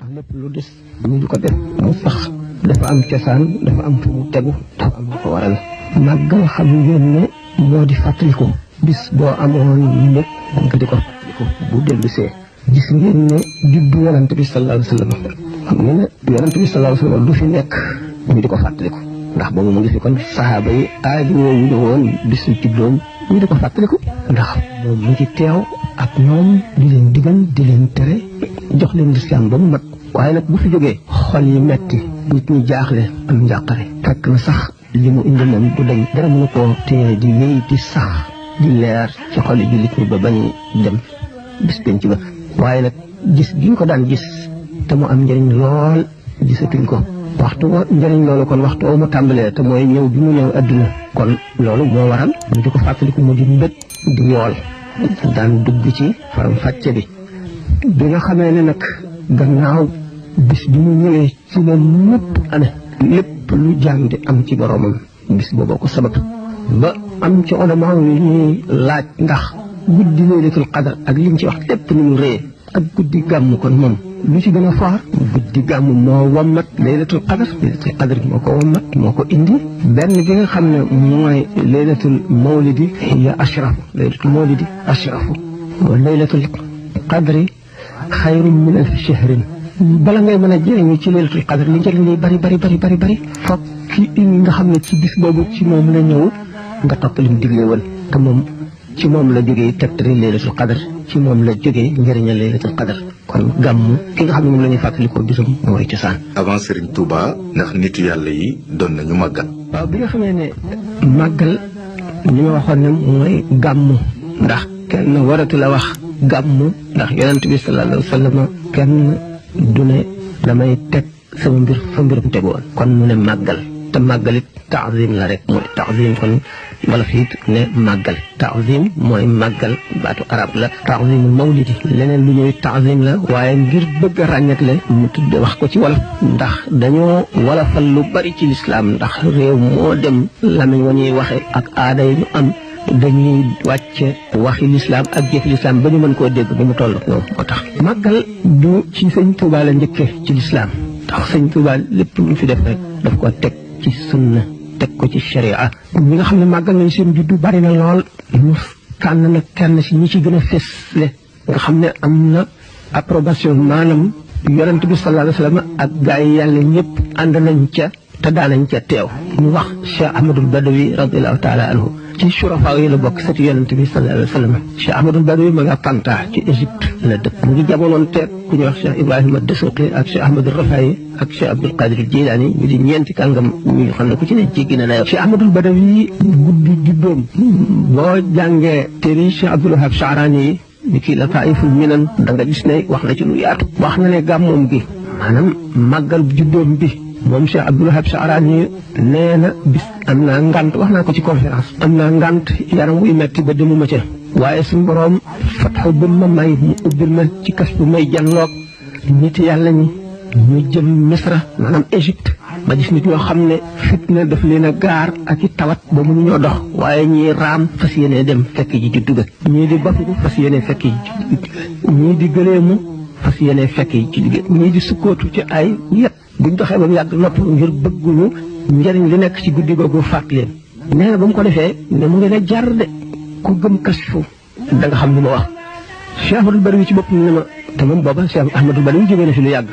lépp lu des ñu di ko def mu sax dafa am cosaan dafa am fu mu tegu dafa am lu ko waral màggal xam ngeen ne moo di fàttaliku bis boo amoon lépp nga di ko fàttaliku bu dellusee gis ngeen ne juddu yonent bi sallallahu alayhi wa sallam xam ngeen ne yonent bi sallallahu alayhi wa sallam du fi nekk ñu di ko fàttaliku ndax boobu mu ngi fi kon saxaaba yi aaju woowu ñu woon bisu juddoom ñu di ko fàttaliku ndax moom mu ngi teew ak ñoom di leen digal di leen tere jox leen lislaam ba mu mat waaye nag bu fi jógee xol yi metti nit ñi jaaxle am njàqare fekk na sax li mu indi moom du dañ dara mënu koo téye di wéy di sax di leer ci xol yi jullit ñi ba bañ dem bis penc ba waaye nag gis gi ñu ko daan gis te mu am njëriñ lool gisatuñ ko waxtu njëriñ loolu kon waxtu mu tàmbalee te mooy ñëw bi mu ñëw adduna kon loolu moo waral ñu di ko fàttaliku mu di mbét di yool daan dugg ci faram fàcce bi nga xamee ne nag gannaaw bis bi mu ñëwee ci la lépp amee lépp lu jaam di am ci boromam bis booboo ko sabab ba am ci ulama yi ñuy laaj ndax guddi laylatul qadar ak li mu ci wax lépp ni mu rëy ak guddi gàmm kon moom lu ci gën a foor guddi gàmm moo wammat laylatul qadar moo ko wammat moo ko indi benn bi nga xam ne mooy laylatul mawlidi hiya ashrafu laylatul mawlidi ashrafu wa laylatul qadri xayrun min alfi shahrin bala ngay mën a jëriñu ci laylatul qadr li njëriñ li bari foog ki nga xam ne ci bis boobu ci moom la ñëw nga topp lim digle woon te moom ci moom la jógee tegtari laylatul qadr ci moom la jógee njëriñal laylatul qadr kon gàmmu ki nga xam ne moom la ñuy fàttalikoo bisam mooy cosaan. avant Serigne Touba ndax nitu yàlla yi doon nañu màggal. waaw bi nga xamee ne màggal li ma waxoon ne mooy gàmmu ndax kenn waratu la wax gàmmu ndax yonent bi sallallahu alayhi wa sallam kenn du ne damay teg sama mbir fa mbirum tegoon kon mu ne màggal te màggalit taazim la rek mooy taazim kon wala fiit ne màggal taazim mooy màggal baatu arab la taazimul mawlidi leneen lu ñuy taazim la waaye ngir bëgg a ràññatle mu tudde wax ko ci wolof ndax dañoo wolofal lu bari ci lislaam ndax réew moo dem lamiñ wa ñuy waxe ak aada yi ñu am dañuy wàcce waxi lislaam ak jëfi lislaam ba ñu mën koo dégg ba mu toll noonu moo tax màggal du ci sëñ Tuubaa la njëkke ci lislaam ndax sëñ Tuubaa lépp lu fi def rek daf ko teg ci sunna teg ko ci sharia ñi nga xam ne màggal nañ seen juddu bari na lool ñu tànn nag kenn si ñi ci gën a fésle nga xam ne am na approbation maanaam yonent bi sallallahu alayhi wa sallam ak gaa yi yàlla ñëpp ànd nañ ca te daanañ ca teew ñu wax Cheikh Ahmadul Badawi radiallahu taala anhu ci surafaa yi la bokk sëti yonent bi sallallahu alayhi wa sallam Cheikh Ahmadul Badawi ma nga Tanta ci Égypte la dëkk mu ngi jamonoon teeg ku ñuy wax Cheikh Ibrahima Dasuqi ak Cheikh Ahmadul Rafayi ak Cheikh Abdul Qadir Jilaani ñu di ñeenti kàngam ñu xam ne ku ci ne jéggi na dayoo Cheikh Ahmadul Badawi guddi juddoom boo jàngee téere Cheikh Abdul Wahab Sha'rani yi ni kii la Taiful Minan da nga gis ne wax na ci lu yaatu wax na ne gàmmoom gi maanaam màggal juddoom bi moom Cheikh Abdul Wahab Sha'rani nee na bis am naa ngant wax naa ko ci conférence am naa ngant yaram wuy metti ba demuma ca waaye suñu boroom fatxu ba ma may mu ubbil ma ci kas bu may janloog nit yàlla ñi ñu jëm Misra maanaam Égypte ma gis nit ñoo xam ne fitna daf leen a gaar ak i tawat ba mënu ñoo dox waaye ñii raam fas yéene dem fekk ji juddu ga ñii di bafiku fas yéene fekk ji ñii di gëleemu fas yéene fekk ji ci digg ñii di sukkootu ci ay yet buñ doxee ba mu yàgg nopp ngir bëgguñu njëriñ li nekk ci guddi googu faat leen nee na ba mu ko defee ne mu ngi ne jar de ku gëm kasfu da nga xam ni ma wax Cheikh Ahmadul Badawi ci bopp ne ma te moom booba Cheikh Ahmadul Badawi jógee na fi lu yàgg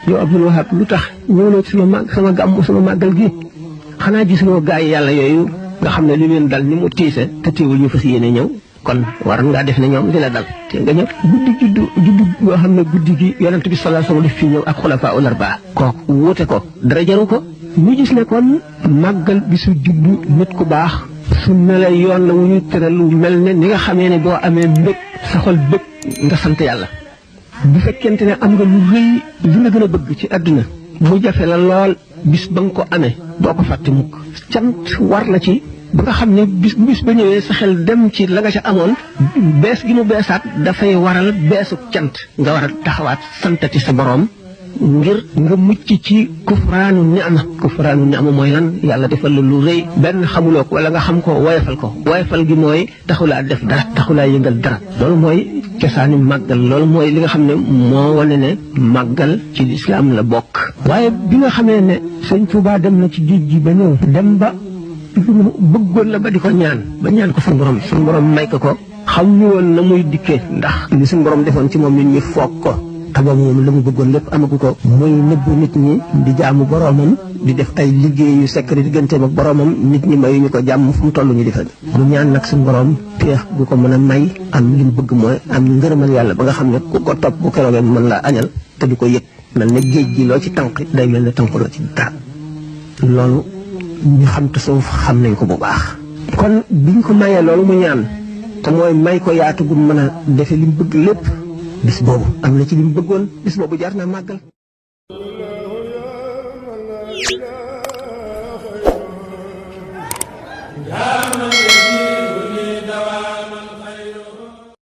yow Abdul Wahab lu tax ñëwloo ci sama gàmm sama màggal gi xanaa gisuloo gaa yi yàlla yooyu nga xam ne li leen dal ni mu tiise te teewul ñu fas yéene ñëw kon war ngaa def ne ñoom li la dal te nga ñëw guddi juddu boo xam ne guddi gi yonent bi sallallahu alayhi wasallam def fii ñëw ak xulafaa ul arbaa kooku wuute ko dara jaru ko ñu gis ne kon màggal bisu juddu nit ku baax sunna la yoon la wu ñu tëral lu mel ne ni nga xamee ne boo amee mbég sa xol bëgg nga sant yàlla bu fekkente ne am nga lu rëy li nga gën a bëgg ci àdduna mu jafe la lool bis ba nga ko amee doo ko fàtte mukk cant war la ci ba nga xam ne bis ba ñëwee sa xel dem ci la nga ca amoon bees gi mu beesaat dafay waral beesu cant nga war a taxawaat santati sa boroom ngir nga mucc ci kufraanu ni'ma mooy lan yàlla defal la lu rëy benn xamuloo ko wala nga xam ko woyofal gi mooy taxulaa def dara taxulaa yëngal dara loolu mooy cosaani màggal loolu mooy li nga xam ne moo wane ne màggal ci lislaam la bokk waaye bi nga xamee ne sëñ Tuubaa dem na ci géej gi ba ñëw dem ba bëggoon la ba di ko ñaan ko suñu borom may ko xam ñu woon na muy dikkee ndax li suñu borom defoon ci moom nit ñi foog ko tabam moom la mu bëggoon lépp amagu ko muy nëbbu nit ñi di jaamu boromam di def ay liggéey yu secret digganteem ak boromam nit ñi mayuñu ko jàmm fu mu toll ñu di fa mu ñaan nag suñu borom peex bu ko mën a may am li mu bëgg mooy am ngërëmal yàlla ba nga xam ne ku ko topp bu keroogee mën laa añal te du ko yëg mel ne géej gi loo ci tànq day mel ne tànqloo ci dara loolu ñu xam tasawuf xam nañ ko bu baax kon biñ ko mayee loolu mu ñaan te mooy may ko yaatu gu mën a defe li mu bëgg lépp bis boobu am na ci li mu bëggoon bis boobu jar naa màggal yaa